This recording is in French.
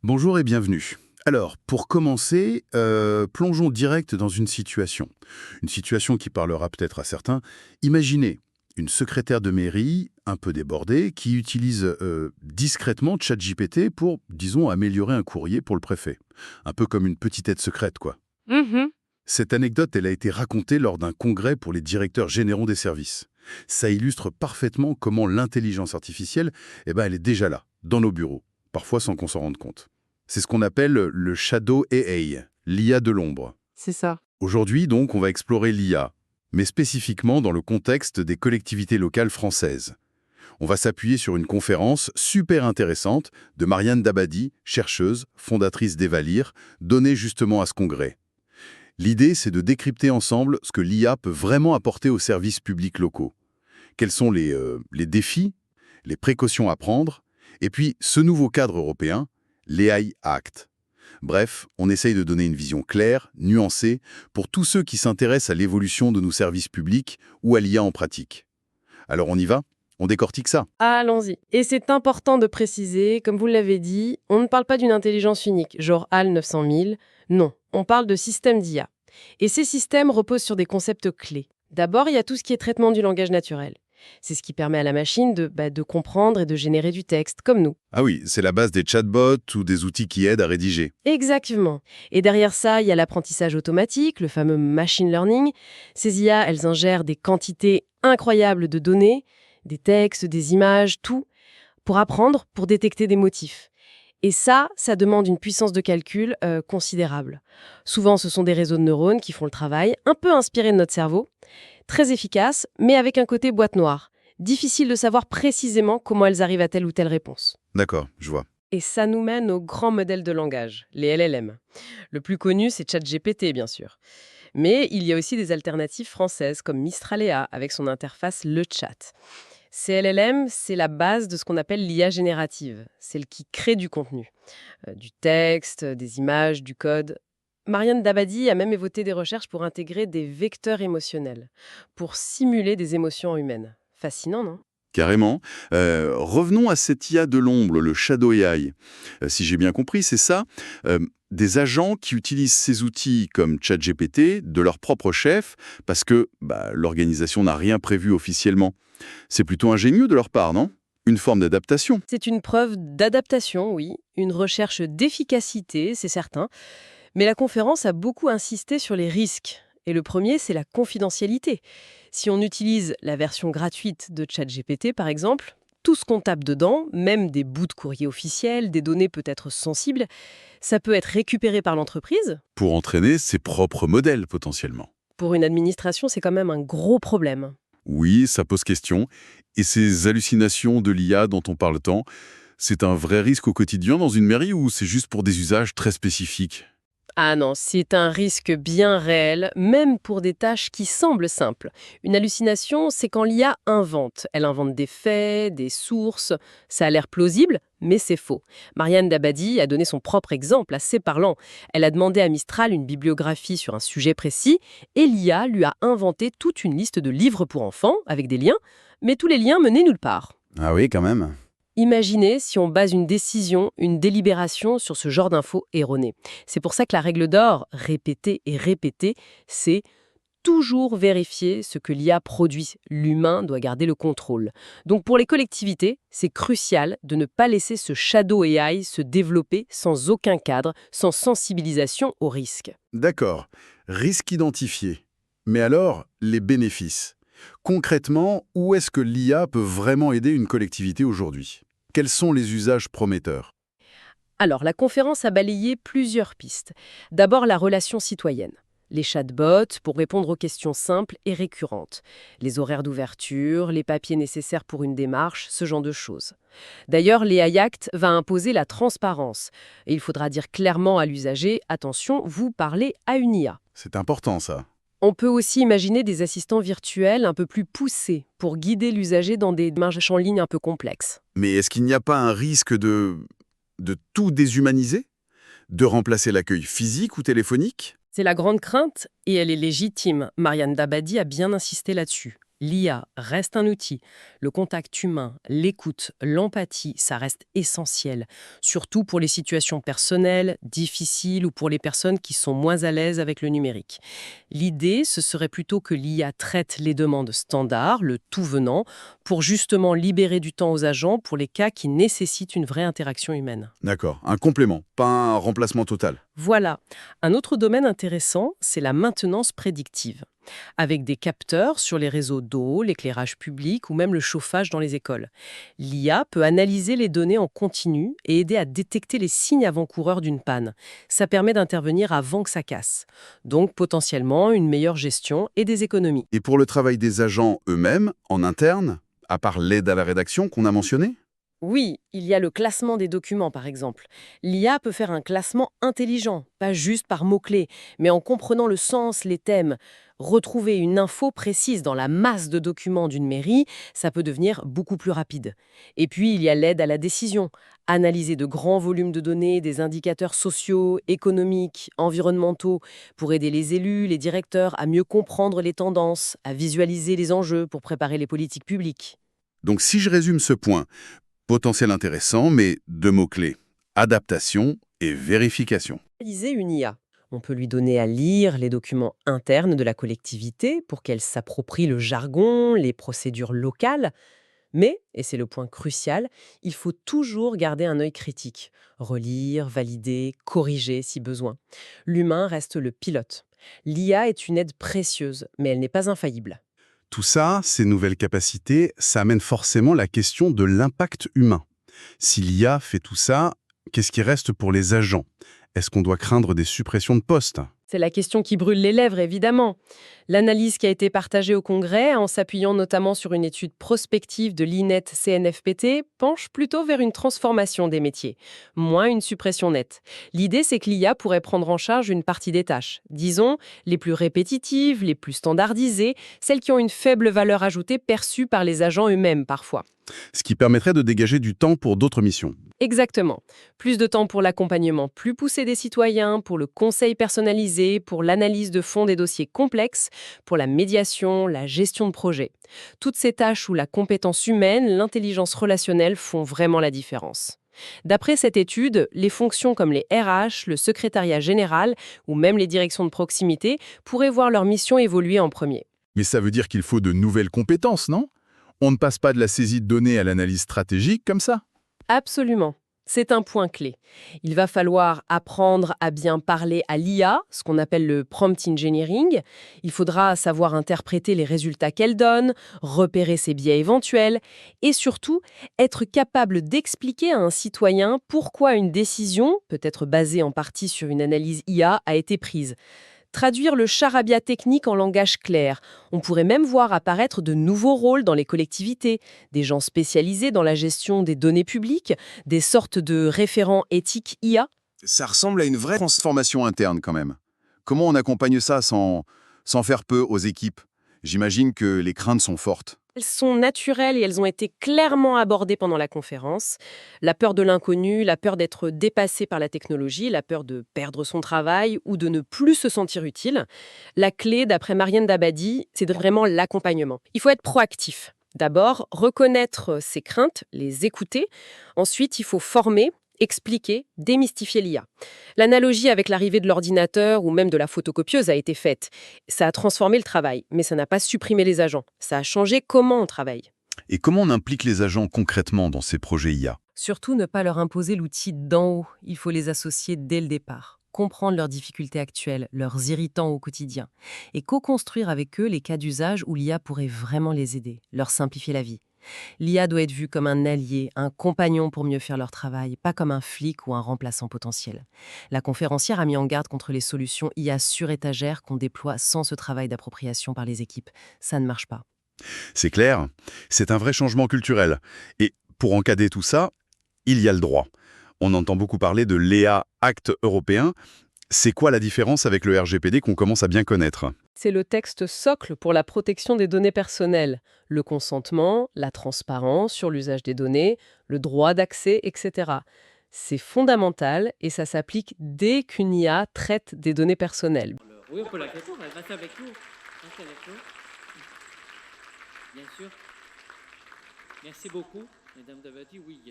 Bonjour et bienvenue. Alors, pour commencer, plongeons direct dans une situation. Une situation qui parlera peut-être à certains. Imaginez une secrétaire de mairie, un peu débordée, qui utilise discrètement ChatGPT pour, disons, améliorer un courrier pour le préfet. Un peu comme une petite aide secrète, quoi. Mhm. Cette anecdote, elle a été racontée lors d'un congrès pour les directeurs généraux des services. Ça illustre parfaitement comment l'intelligence artificielle, elle est déjà là, dans nos bureaux, parfois sans qu'on s'en rende compte. C'est ce qu'on appelle le shadow AI, l'IA de l'ombre. C'est ça. Aujourd'hui, donc, on va explorer l'IA, mais spécifiquement dans le contexte des collectivités locales françaises. On va s'appuyer sur une conférence super intéressante de Marianne Dabadi, chercheuse, fondatrice d'Evalir, donnée justement à ce congrès. L'idée, c'est de décrypter ensemble ce que l'IA peut vraiment apporter aux services publics locaux. Quels sont les défis, les précautions à prendre, et puis ce nouveau cadre européen, l'AI Act. Bref, on essaye de donner une vision claire, nuancée, pour tous ceux qui s'intéressent à l'évolution de nos services publics ou à l'IA en pratique. Alors on y va? On décortique ça? Allons-y. Et c'est important de préciser, comme vous l'avez dit, on ne parle pas d'une intelligence unique, genre HAL 900 000. Non, on parle de systèmes d'IA. Et ces systèmes reposent sur des concepts clés. D'abord, il y a tout ce qui est traitement du langage naturel. C'est ce qui permet à la machine de comprendre et de générer du texte, comme nous. Ah oui, c'est la base des chatbots ou des outils qui aident à rédiger. Exactement. Et derrière ça, il y a l'apprentissage automatique, le fameux machine learning. Ces IA, elles ingèrent des quantités incroyables de données, des textes, des images, tout, pour apprendre, pour détecter des motifs. Et ça demande une puissance de calcul considérable. Souvent, ce sont des réseaux de neurones qui font le travail, un peu inspirés de notre cerveau, très efficaces, mais avec un côté boîte noire. Difficile de savoir précisément comment elles arrivent à telle ou telle réponse. D'accord, je vois. Et ça nous mène aux grands modèles de langage, les LLM. Le plus connu, c'est ChatGPT, bien sûr. Mais il y a aussi des alternatives françaises, comme Mistraléa, avec son interface Le Chat. Ces LLM, c'est la base de ce qu'on appelle l'IA générative, celle qui crée du contenu, du texte, des images, du code. Marianne Dabadi a même évoqué des recherches pour intégrer des vecteurs émotionnels, pour simuler des émotions humaines. Fascinant, non? Carrément. Revenons à cette IA de l'ombre, le Shadow AI. Si j'ai bien compris, c'est ça. Des agents qui utilisent ces outils comme ChatGPT de leur propre chef parce que l'organisation n'a rien prévu officiellement. C'est plutôt ingénieux de leur part, non? Une forme d'adaptation. C'est une preuve d'adaptation, oui, une recherche d'efficacité, c'est certain. Mais la conférence a beaucoup insisté sur les risques. Et le premier, c'est la confidentialité. Si on utilise la version gratuite de ChatGPT, par exemple, tout ce qu'on tape dedans, même des bouts de courrier officiels, des données peut-être sensibles, ça peut être récupéré par l'entreprise. Pour entraîner ses propres modèles, potentiellement. Pour une administration, c'est quand même un gros problème. Oui, ça pose question. Et ces hallucinations de l'IA dont on parle tant, c'est un vrai risque au quotidien dans une mairie ou c'est juste pour des usages très spécifiques? Ah non, c'est un risque bien réel, même pour des tâches qui semblent simples. Une hallucination, c'est quand l'IA invente. Elle invente des faits, des sources. Ça a l'air plausible, mais c'est faux. Marianne Dabadi a donné son propre exemple assez parlant. Elle a demandé à Mistral une bibliographie sur un sujet précis, et l'IA lui a inventé toute une liste de livres pour enfants, avec des liens, mais tous les liens menaient nulle part. Ah oui, quand même. Imaginez si on base une décision, une délibération sur ce genre d'infos erronées. C'est pour ça que la règle d'or, répéter et répéter, c'est toujours vérifier ce que l'IA produit. L'humain doit garder le contrôle. Donc pour les collectivités, c'est crucial de ne pas laisser ce shadow AI se développer sans aucun cadre, sans sensibilisation au risque. D'accord. Risque identifié. Mais alors, les bénéfices. Concrètement, où est-ce que l'IA peut vraiment aider une collectivité aujourd'hui? Quels sont les usages prometteurs? Alors, la conférence a balayé plusieurs pistes. D'abord, la relation citoyenne. Les chatbots pour répondre aux questions simples et récurrentes. Les horaires d'ouverture, les papiers nécessaires pour une démarche, ce genre de choses. D'ailleurs, l'AI Act va imposer la transparence. Et il faudra dire clairement à l'usager, attention, vous parlez à une IA. C'est important, ça. On peut aussi imaginer des assistants virtuels un peu plus poussés pour guider l'usager dans des démarches en ligne un peu complexes. Mais est-ce qu'il n'y a pas un risque de tout déshumaniser? De remplacer l'accueil physique ou téléphonique? C'est la grande crainte, et elle est légitime. Marianne Dabadi a bien insisté là-dessus. L'IA reste un outil. Le contact humain, l'écoute, l'empathie, ça reste essentiel, surtout pour les situations personnelles, difficiles ou pour les personnes qui sont moins à l'aise avec le numérique. L'idée, ce serait plutôt que l'IA traite les demandes standards, le tout venant, pour justement libérer du temps aux agents pour les cas qui nécessitent une vraie interaction humaine. D'accord, un complément, pas un remplacement total. Voilà. Un autre domaine intéressant, c'est la maintenance prédictive, avec des capteurs sur les réseaux d'eau, l'éclairage public ou même le chauffage dans les écoles. L'IA peut analyser les données en continu et aider à détecter les signes avant-coureurs d'une panne. Ça permet d'intervenir avant que ça casse. Donc potentiellement une meilleure gestion et des économies. Et pour le travail des agents eux-mêmes, en interne, à part l'aide à la rédaction qu'on a mentionné? Oui, il y a le classement des documents, par exemple. L'IA peut faire un classement intelligent, pas juste par mots-clés, mais en comprenant le sens, les thèmes. Retrouver une info précise dans la masse de documents d'une mairie, ça peut devenir beaucoup plus rapide. Et puis, il y a l'aide à la décision. Analyser de grands volumes de données, des indicateurs sociaux, économiques, environnementaux, pour aider les élus, les directeurs à mieux comprendre les tendances, à visualiser les enjeux pour préparer les politiques publiques. Donc si je résume ce point, potentiel intéressant, mais deux mots-clés, adaptation et vérification. Utiliser une IA. On peut lui donner à lire les documents internes de la collectivité pour qu'elle s'approprie le jargon, les procédures locales. Mais, et c'est le point crucial, il faut toujours garder un œil critique. Relire, valider, corriger si besoin. L'humain reste le pilote. L'IA est une aide précieuse, mais elle n'est pas infaillible. Tout ça, ces nouvelles capacités, ça amène forcément la question de l'impact humain. Si l'IA fait tout ça, qu'est-ce qui reste pour les agents? Est-ce qu'on doit craindre des suppressions de postes? C'est la question qui brûle les lèvres, évidemment. L'analyse qui a été partagée au Congrès, en s'appuyant notamment sur une étude prospective de l'INET-CNFPT, penche plutôt vers une transformation des métiers, moins une suppression nette. L'idée, c'est que l'IA pourrait prendre en charge une partie des tâches, disons les plus répétitives, les plus standardisées, celles qui ont une faible valeur ajoutée perçue par les agents eux-mêmes parfois. Ce qui permettrait de dégager du temps pour d'autres missions. Exactement. Plus de temps pour l'accompagnement plus poussé des citoyens, pour le conseil personnalisé, pour l'analyse de fond des dossiers complexes, pour la médiation, la gestion de projet. Toutes ces tâches où la compétence humaine, l'intelligence relationnelle font vraiment la différence. D'après cette étude, les fonctions comme les RH, le secrétariat général ou même les directions de proximité pourraient voir leur mission évoluer en premier. Mais ça veut dire qu'il faut de nouvelles compétences, non? On ne passe pas de la saisie de données à l'analyse stratégique comme ça? Absolument. C'est un point clé. Il va falloir apprendre à bien parler à l'IA, ce qu'on appelle le prompt engineering. Il faudra savoir interpréter les résultats qu'elle donne, repérer ses biais éventuels et surtout être capable d'expliquer à un citoyen pourquoi une décision, peut-être basée en partie sur une analyse IA, a été prise. Traduire le charabia technique en langage clair. On pourrait même voir apparaître de nouveaux rôles dans les collectivités, des gens spécialisés dans la gestion des données publiques, des sortes de référents éthiques IA. Ça ressemble à une vraie transformation interne quand même. Comment on accompagne ça sans faire peu aux équipes? J'imagine que les craintes sont fortes. Elles sont naturelles et elles ont été clairement abordées pendant la conférence. La peur de l'inconnu, la peur d'être dépassé par la technologie, la peur de perdre son travail ou de ne plus se sentir utile. La clé, d'après Marianne Dabadi, c'est vraiment l'accompagnement. Il faut être proactif. D'abord, reconnaître ses craintes, les écouter. Ensuite, il faut former, expliquer, démystifier l'IA. L'analogie avec l'arrivée de l'ordinateur ou même de la photocopieuse a été faite. Ça a transformé le travail, mais ça n'a pas supprimé les agents. Ça a changé comment on travaille. Et comment on implique les agents concrètement dans ces projets IA? Surtout ne pas leur imposer l'outil d'en haut. Il faut les associer dès le départ. Comprendre leurs difficultés actuelles, leurs irritants au quotidien. Et co-construire avec eux les cas d'usage où l'IA pourrait vraiment les aider, leur simplifier la vie. L'IA doit être vue comme un allié, un compagnon pour mieux faire leur travail, pas comme un flic ou un remplaçant potentiel. La conférencière a mis en garde contre les solutions IA sur étagère qu'on déploie sans ce travail d'appropriation par les équipes. Ça ne marche pas. C'est clair, c'est un vrai changement culturel. Et pour encadrer tout ça, il y a le droit. On entend beaucoup parler de l'EA Acte européen. C'est quoi la différence avec le RGPD qu'on commence à bien connaître? C'est le texte socle pour la protection des données personnelles. Le consentement, la transparence sur l'usage des données, le droit d'accès, etc. C'est fondamental et ça s'applique dès qu'une IA traite des données personnelles. Oui, on peut la rester avec nous. Restez avec nous. Bien sûr. Merci beaucoup, Mesdames Dabadi. Oui,